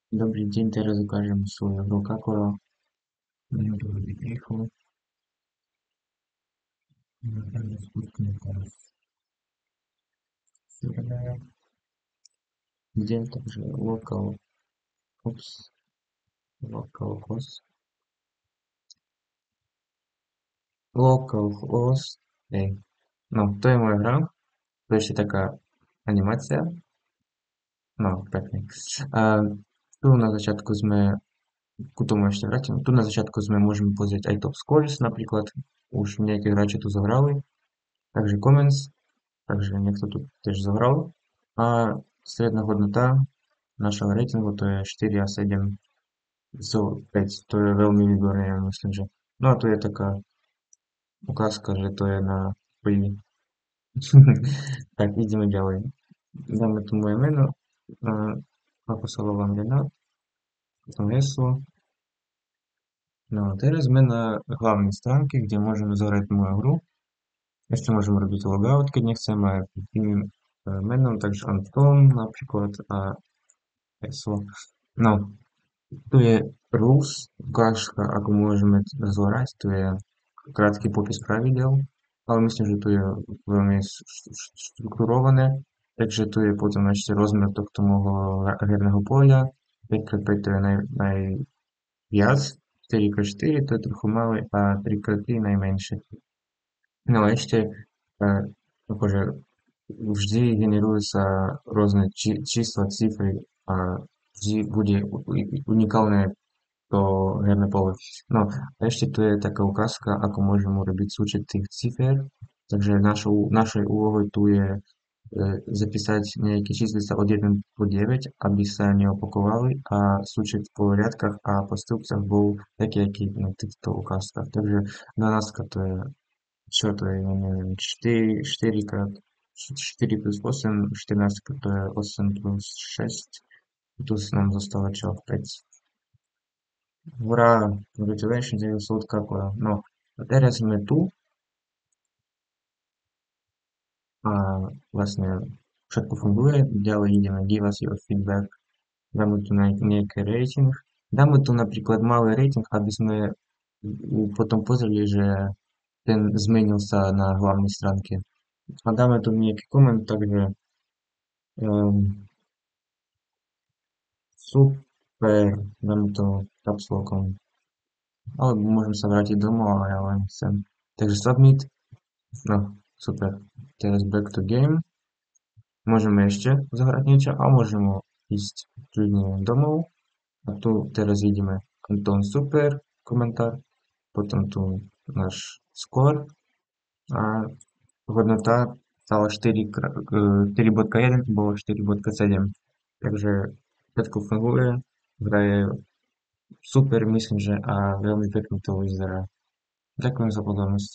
Dobrý deň, teraz ukážem svoju hru Kakoro. Budem to robiť rýchlo. Spustím teraz server, kde, takže ops, localhost, localhost, hej. No, to je moja hra, to je ešte taká animácia, no, pekne. A tu na začiatku sme, ku tomu ešte vrátim, tu na začiatku sme môžeme pozrieť aj top scores, napríklad už nejaké hráči tu zohrali, takže comments, takže niekto tu tiež zohral. A stredná hodnota našeho ratingu to je 4 a 7 zo 5. To je veľmi výborné, ja myslím, že. No a tu je taká ukázka, že to je na free. Tak ideme ďalej. Dáme tu moje meno, ako sa volám Renát, potom heslo. No a teraz sme na hlavnej stránke, kde môžeme zahrať moju hru. Ešte môžeme robiť logout, keď nechcem aj iným menom, takže Anton napríklad a heslo. No, tu je rules, ukážka, ako môžeme zhrať, tu je krátky popis pravidel, ale myslím, že tu je veľmi štrukturované, takže tu je potom ešte rozmer tohto môjho herného poľa, 5x5 to je najviac, 4x4 to je trochu malé a 3x3 najmenšie. No a ešte akože vždy generujú sa rôzne čísla, cifry a vždy bude unikálne to herné pole. No a ešte tu je taká ukázka, ako môžeme urobiť súčet tých cifer. Takže našej úlohou tu je zapísať nejaké číslica od 1 po 9, aby sa neopakovali a súčet po riadkach a po stĺpcach bol taký, aký na týchto ukázkach. Takže 12 to je, čo to je, ja neviem, 4 krát 4 plus 8, 14 to je 8 plus 6, tu nám zostalo čo, 5. Hurá, congratulations, je súdka Kakora. No, a teraz sme tu a vlastne všetko funguje. Ďalej ideme give us your feedback. Dáme tu nejaký rating. Dáme tu napríklad malý rating, aby sme potom pozreli, že ten zmenil sa na hlavnej stránke. A dáme tu nejaký koment, takže um, super, dáme to kapslookom. Alebo môžem sa vrátiť domov, ale ja len chcem. Takže submit. No, super. Teraz back to game. Môžeme ešte zahrať niečo a môžeme ísť kľudne domov. A tu teraz ideme Anton super, komentár, potom tu náš score a hodnota stala 4.1, bolo 4.7. Takže všetko funguje, hra je super, myslím, že a veľmi pekne to vyzerá. Ďakujem za pozornosť.